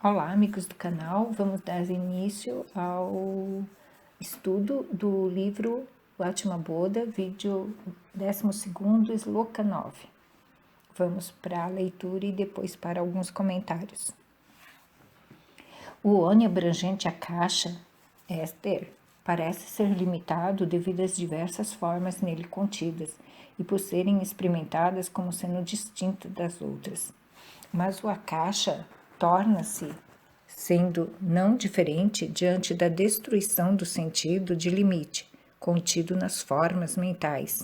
Olá, amigos do canal, vamos dar início ao estudo do livro Atma Bodha, vídeo 12º, Sloka 9. Vamos para a leitura e depois para alguns comentários. O oniabrangente Akasha, éter, parece ser limitado devido às diversas formas nele contidas e por serem experimentadas como sendo distintas das outras. Mas o Akasha torna-se sendo não diferente diante da destruição do sentido de limite, contido nas formas mentais.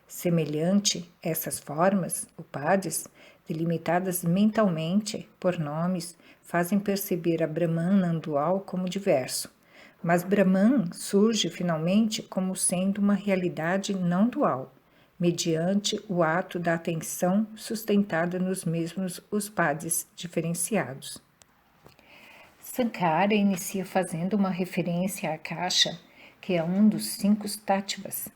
Semelhante, essas formas, upadis, delimitadas mentalmente por nomes, fazem perceber a Brahman não dual como diverso. Mas Brahman surge finalmente como sendo uma realidade não dual, mediante o ato da atenção sustentada nos mesmos upadis diferenciados. Sankara inicia fazendo uma referência à Akasha, que é um dos 5 tattvas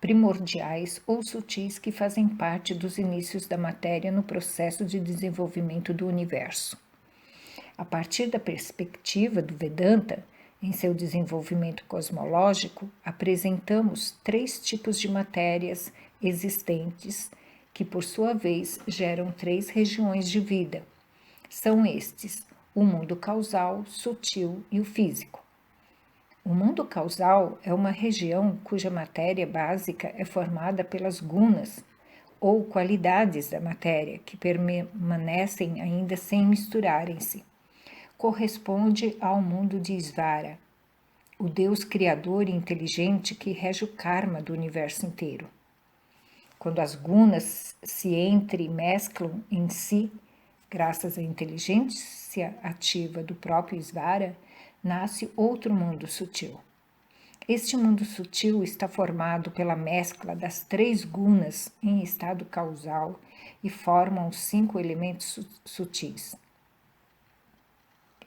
primordiais ou sutis que fazem parte dos inícios da matéria no processo de desenvolvimento do universo. A partir da perspectiva do Vedanta, em seu desenvolvimento cosmológico, apresentamos 3 tipos de matérias existentes que, por sua vez, geram 3 regiões de vida. São estes: o mundo causal, sutil e o físico. O mundo causal é uma região cuja matéria básica é formada pelas gunas, ou qualidades da matéria, que permanecem ainda sem misturarem-se. Corresponde ao mundo de Svara, o Deus criador e inteligente que rege o karma do universo inteiro. Quando as gunas se entremesclam em si, graças à inteligência ativa do próprio Svara, nasce outro mundo sutil. Este mundo sutil está formado pela mescla das 3 gunas em estado causal e formam os 5 elementos sutis.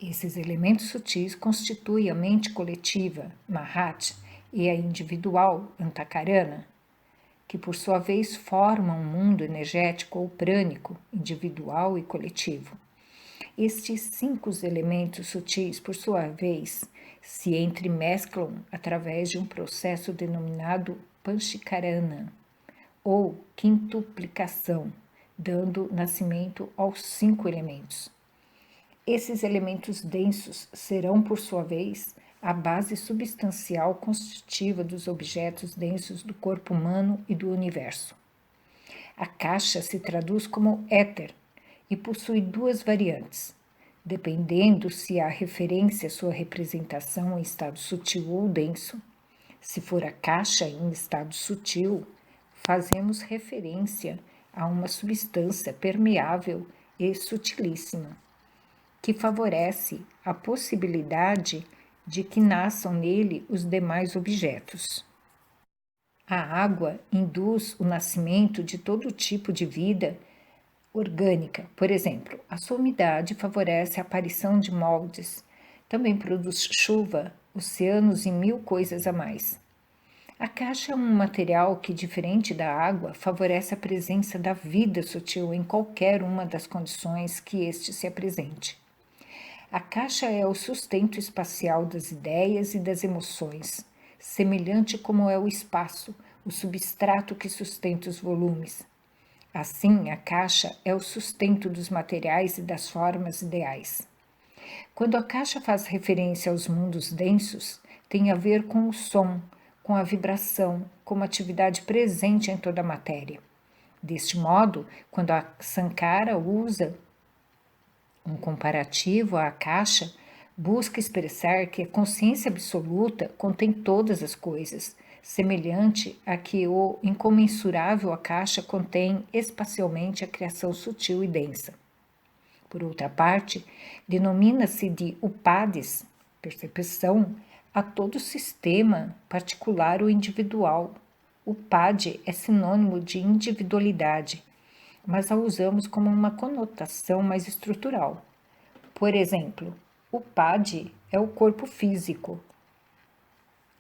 Esses elementos sutis constituem a mente coletiva, Mahat, e a individual, Antakarana, que por sua vez formam um mundo energético ou prânico, individual e coletivo. Estes 5 elementos sutis, por sua vez, se entremesclam através de um processo denominado Panchikarana, ou quintuplicação, dando nascimento aos 5 elementos. Esses elementos densos serão, por sua vez, a base substancial constitutiva dos objetos densos do corpo humano e do universo. A Akasha se traduz como éter e possui 2 variantes, dependendo se há referência à sua representação em estado sutil ou denso. Se for a Akasha em estado sutil, fazemos referência a uma substância permeável e sutilíssima, que favorece a possibilidade de que nasçam nele os demais objetos. A água induz o nascimento de todo tipo de vida orgânica. Por exemplo, a sua umidade favorece a aparição de moldes. Também produz chuva, oceanos e 1000 coisas a mais. A Akasha é um material que, diferente da água, favorece a presença da vida sutil em qualquer uma das condições que este se apresente. A Akasha é o sustento espacial das ideias e das emoções, semelhante como é o espaço, o substrato que sustenta os volumes. Assim, a Akasha é o sustento dos materiais e das formas ideais. Quando a Akasha faz referência aos mundos densos, tem a ver com o som, com a vibração, como atividade presente em toda a matéria. Deste modo, quando a Sankara usa um comparativo à Akasha, busca expressar que a consciência absoluta contém todas as coisas, semelhante a que o incomensurável Akasha contém espacialmente a criação sutil e densa. Por outra parte, denomina-se de upadis, percepção, a todo sistema particular ou individual. Upadi é sinônimo de individualidade, mas a usamos como uma conotação mais estrutural. Por exemplo, upadi é o corpo físico,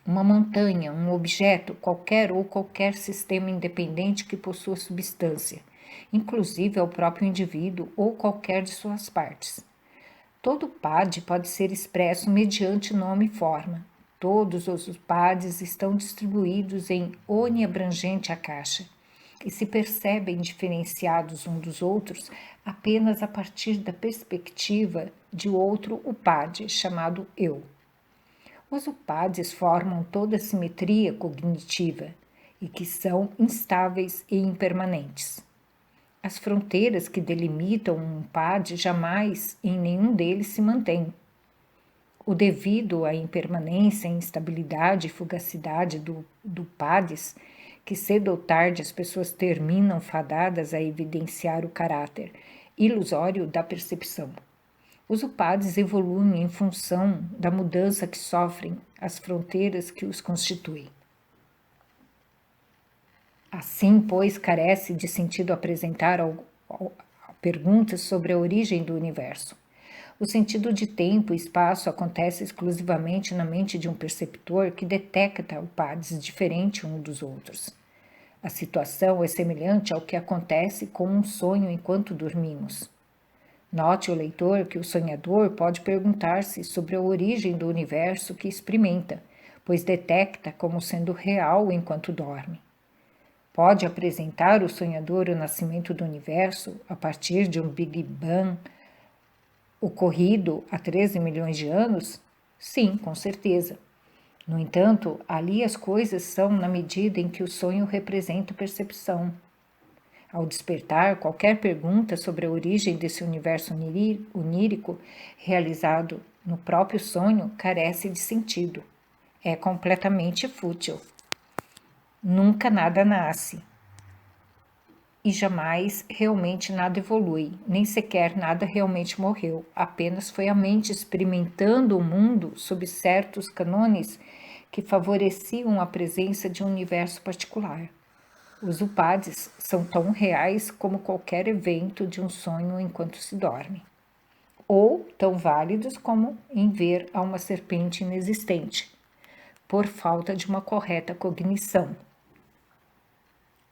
uma montanha, um objeto qualquer ou qualquer sistema independente que possua substância, inclusive ao próprio indivíduo ou qualquer de suas partes. Todo PAD pode ser expresso mediante nome e forma. Todos os PADs estão distribuídos em oniabrangente akasha e se percebem diferenciados uns dos outros apenas a partir da perspectiva de outro UPAD, chamado eu. Os UPADs formam toda a simetria cognitiva e que são instáveis e impermanentes. As fronteiras que delimitam um UPAD jamais em nenhum deles se mantêm. O devido à impermanência, instabilidade e fugacidade do PADs, que cedo ou tarde as pessoas terminam fadadas a evidenciar o caráter ilusório da percepção. Os UPADs evoluem em função da mudança que sofrem as fronteiras que os constituem. Assim, pois, carece de sentido apresentar perguntas sobre a origem do universo. O sentido de tempo e espaço acontece exclusivamente na mente de um perceptor que detecta UPADs diferentes uns dos outros. A situação é semelhante ao que acontece com um sonho enquanto dormimos. Note o leitor que o sonhador pode perguntar-se sobre a origem do universo que experimenta, pois detecta como sendo real enquanto dorme. Pode apresentar o sonhador o nascimento do universo a partir de um Big Bang ocorrido há 13 milhões de anos? Sim, com certeza. No entanto, ali as coisas são na medida em que o sonho representa percepção. Ao despertar, qualquer pergunta sobre a origem desse universo onírico realizado no próprio sonho carece de sentido. É completamente fútil. Nunca nada nasce. E jamais realmente nada evolui, nem sequer nada realmente morreu. Apenas foi a mente experimentando o mundo sob certos cânones que favoreciam a presença de um universo particular. Os UPADs são tão reais como qualquer evento de um sonho enquanto se dorme, ou tão válidos como em ver a uma serpente inexistente, por falta de uma correta cognição.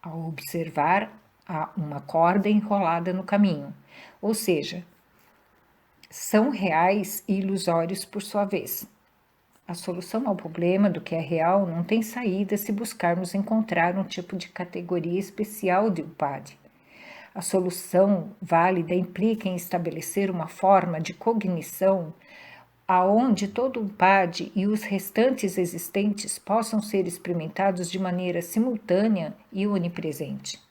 Ao observar uma corda enrolada no caminho, ou seja, são reais e ilusórios por sua vez. A solução ao problema do que é real não tem saída se buscarmos encontrar um tipo de categoria especial de UPAD. A solução válida implica em estabelecer uma forma de cognição aonde todo UPAD e os restantes existentes possam ser experimentados de maneira simultânea e onipresente.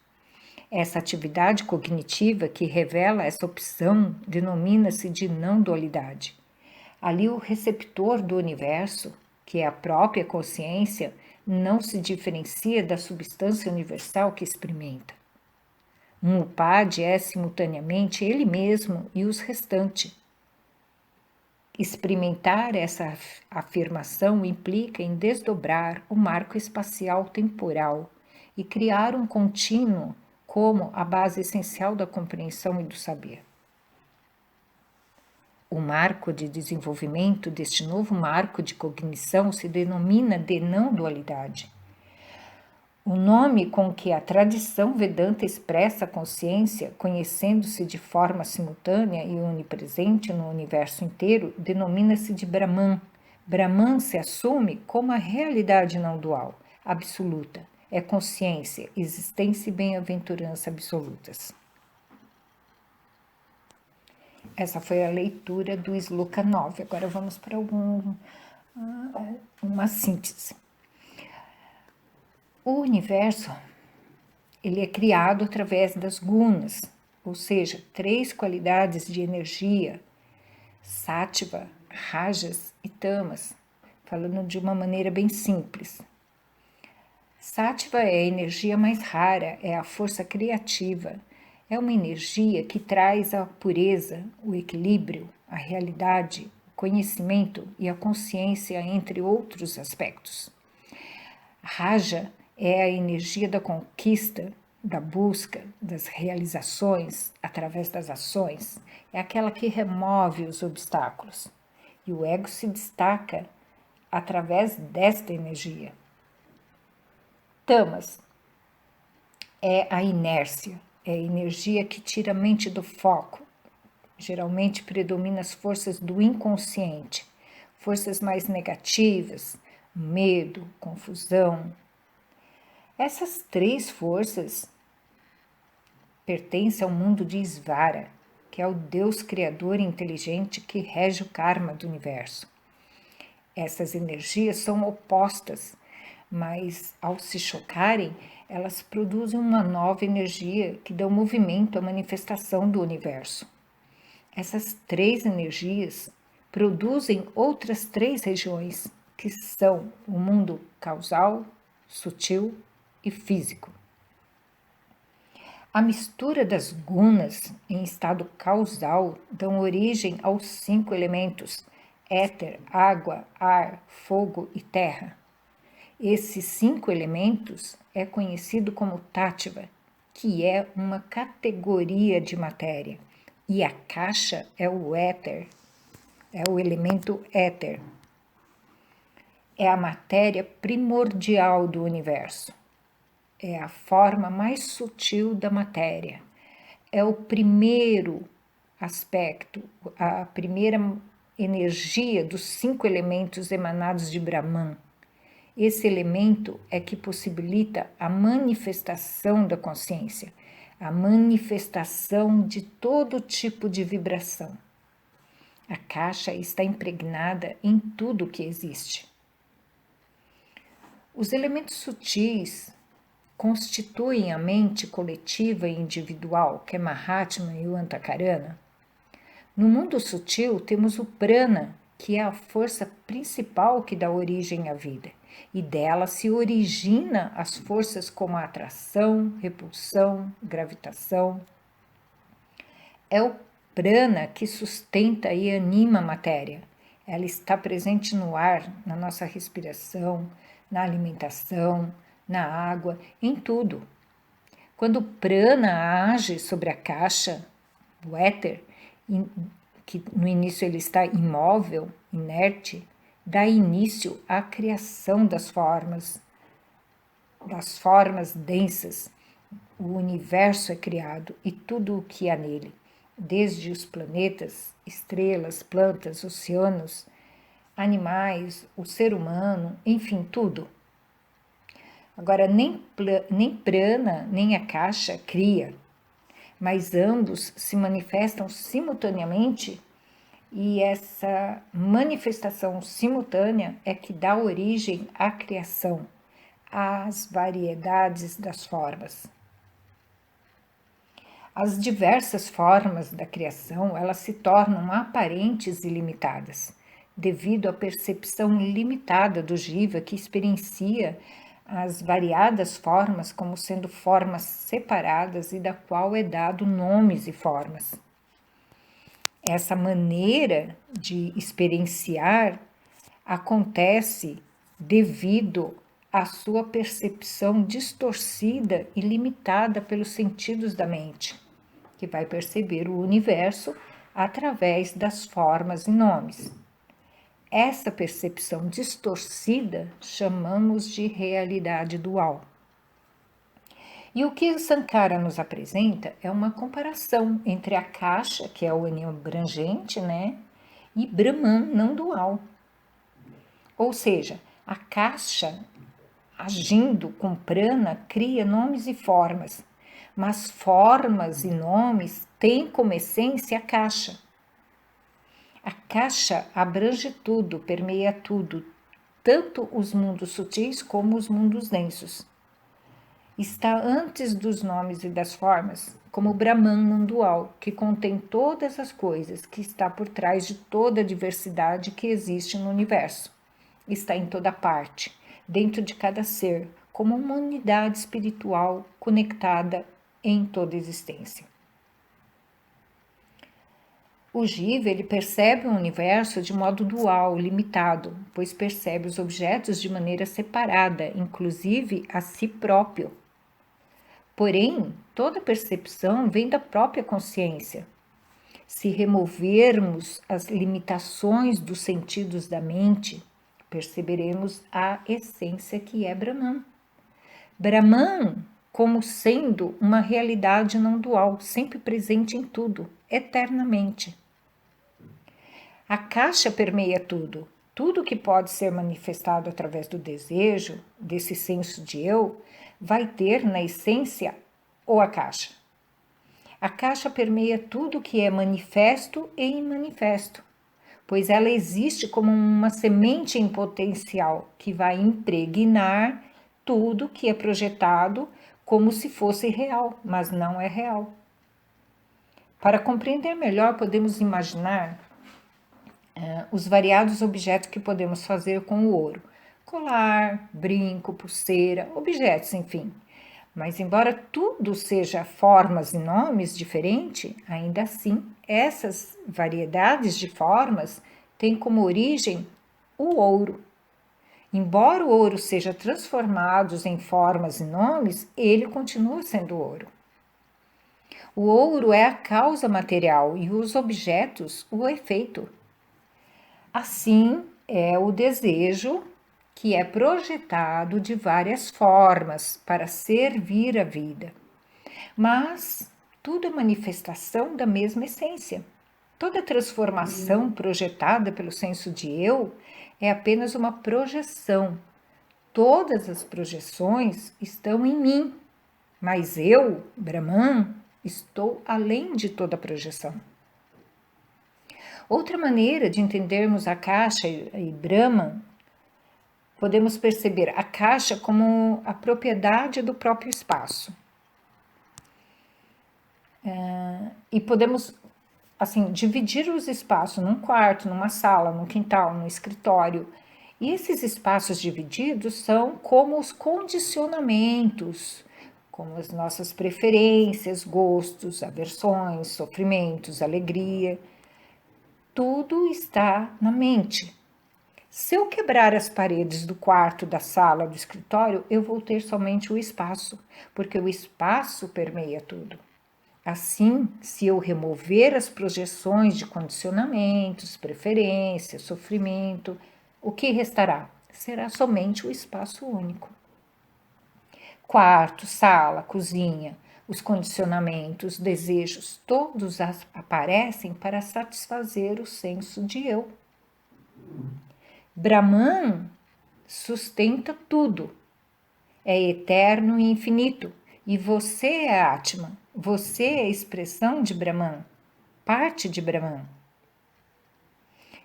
Essa atividade cognitiva que revela essa opção denomina-se de não-dualidade. Ali o receptor do universo, que é a própria consciência, não se diferencia da substância universal que experimenta. Um UPAD é simultaneamente ele mesmo e os restantes. Experimentar essa afirmação implica em desdobrar o marco espacial temporal e criar um contínuo como a base essencial da compreensão e do saber. O marco de desenvolvimento deste novo marco de cognição se denomina de não-dualidade. O nome com que a tradição Vedanta expressa a consciência, conhecendo-se de forma simultânea e onipresente no universo inteiro, denomina-se de Brahman. Brahman se assume como a realidade não dual, absoluta. É consciência, existência e bem-aventurança absolutas. Essa foi a leitura do Sloka 9. Agora vamos para uma síntese. O universo ele é criado através das gunas, ou seja, 3 qualidades de energia, sattva, rajas e tamas, falando de uma maneira bem simples. Sattva é a energia mais rara, é a força criativa, é uma energia que traz a pureza, o equilíbrio, a realidade, o conhecimento e a consciência, entre outros aspectos. Raja é a energia da conquista, da busca, das realizações através das ações. É aquela que remove os obstáculos. E o ego se destaca através desta energia. Tamas é a inércia, é a energia que tira a mente do foco, Geralmente predomina as forças do inconsciente, forças mais negativas, medo, confusão. Essas 3 forças pertencem ao mundo de Svara, que é o Deus criador e inteligente que rege o karma do universo. Essas energias são opostas, mas ao se chocarem, elas produzem uma nova energia que dá movimento à manifestação do universo. Essas 3 energias produzem outras 3 regiões, que são o mundo causal, sutil e físico. A mistura das gunas em estado causal dão origem aos 5 elementos: éter, água, ar, fogo e terra. Esses 5 elementos é conhecido como Tattva, que é uma categoria de matéria, e a caixa é o éter, é o elemento éter. É a matéria primordial do universo. É a forma mais sutil da matéria. É o primeiro aspecto, a primeira energia dos 5 elementos emanados de Brahman. Esse elemento é que possibilita a manifestação da consciência, a manifestação de todo tipo de vibração. A caixa está impregnada em tudo que existe. Os elementos sutis constituem a mente coletiva e individual, que é Mahatma e o Antakarana. No mundo sutil temos o prana, que é a força principal que dá origem à vida, e dela se origina as forças como a atração, repulsão, gravitação. É o prana que sustenta e anima a matéria. Ela está presente no ar, na nossa respiração, na alimentação, na água, em tudo. Quando o prana age sobre a caixa, o éter, que no início ele está imóvel, inerte, dá início à criação das formas densas. O universo é criado e tudo o que há nele, desde os planetas, estrelas, plantas, oceanos, animais, o ser humano, enfim, tudo. Agora, nem prana, nem a caixa cria, mas ambos se manifestam simultaneamente e essa manifestação simultânea é que dá origem à criação, às variedades das formas. As diversas formas da criação, elas se tornam aparentes e limitadas, devido à percepção limitada do Jiva que experiencia as variadas formas como sendo formas separadas e da qual é dado nomes e formas. Essa maneira de experienciar acontece devido à sua percepção distorcida e limitada pelos sentidos da mente, que vai perceber o universo através das formas e nomes. Essa percepção distorcida chamamos de realidade dual. E o que Sankara nos apresenta é uma comparação entre a caixa, que é o abrangente, e Brahman não dual. Ou seja, a caixa, agindo com prana, cria nomes e formas, mas formas e nomes têm como essência a caixa. A caixa abrange tudo, permeia tudo, tanto os mundos sutis como os mundos densos. Está antes dos nomes e das formas, como o Brahman não dual, que contém todas as coisas, que está por trás de toda a diversidade que existe no universo. Está em toda parte, dentro de cada ser, como uma unidade espiritual conectada em toda a existência. O Jiva, ele percebe o universo de modo dual, limitado, pois percebe os objetos de maneira separada, inclusive a si próprio. Porém, toda percepção vem da própria consciência. Se removermos as limitações dos sentidos da mente, perceberemos a essência que é Brahman. Brahman como sendo uma realidade não dual, sempre presente em tudo, eternamente. A caixa permeia tudo. Tudo que pode ser manifestado através do desejo, desse senso de eu, vai ter na essência ou a caixa. A caixa permeia tudo que é manifesto e imanifesto, pois ela existe como uma semente em potencial que vai impregnar tudo que é projetado como se fosse real, mas não é real. Para compreender melhor, podemos imaginar os variados objetos que podemos fazer com o ouro. Colar, brinco, pulseira, objetos, enfim. Mas embora tudo seja formas e nomes diferentes, ainda assim, essas variedades de formas têm como origem o ouro. Embora o ouro seja transformado em formas e nomes, ele continua sendo ouro. O ouro é a causa material e os objetos o efeito. Assim é o desejo, que é projetado de várias formas para servir a vida. Mas tudo é manifestação da mesma essência. Toda transformação projetada pelo senso de eu é apenas uma projeção. Todas as projeções estão em mim, mas eu, Brahman, estou além de toda projeção. Outra maneira de entendermos a caixa e Brahman, podemos perceber a caixa como a propriedade do próprio espaço. E podemos, assim, dividir os espaços num quarto, numa sala, num quintal, num escritório. E esses espaços divididos são como os condicionamentos, como as nossas preferências, gostos, aversões, sofrimentos, alegria. Tudo está na mente. Se eu quebrar as paredes do quarto, da sala, do escritório, eu vou ter somente o espaço, porque o espaço permeia tudo. Assim, se eu remover as projeções de condicionamentos, preferências, sofrimento, o que restará? Será somente o espaço único. Quarto, sala, cozinha, os condicionamentos, desejos, todos aparecem para satisfazer o senso de eu. Brahman sustenta tudo, é eterno e infinito, e você é Atman, você é a expressão de Brahman, parte de Brahman.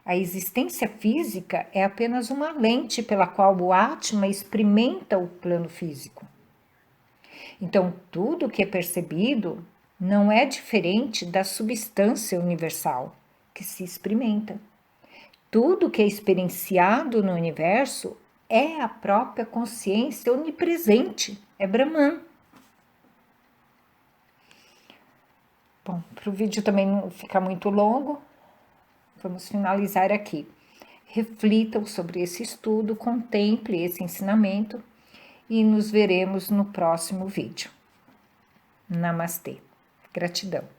A existência física é apenas uma lente pela qual o Atman experimenta o plano físico. Então, tudo que é percebido não é diferente da substância universal que se experimenta. Tudo que é experienciado no universo é a própria consciência onipresente, é Brahman. Bom, para o vídeo também não ficar muito longo, vamos finalizar aqui. Reflitam sobre esse estudo, contemple esse ensinamento e nos veremos no próximo vídeo. Namastê. Gratidão.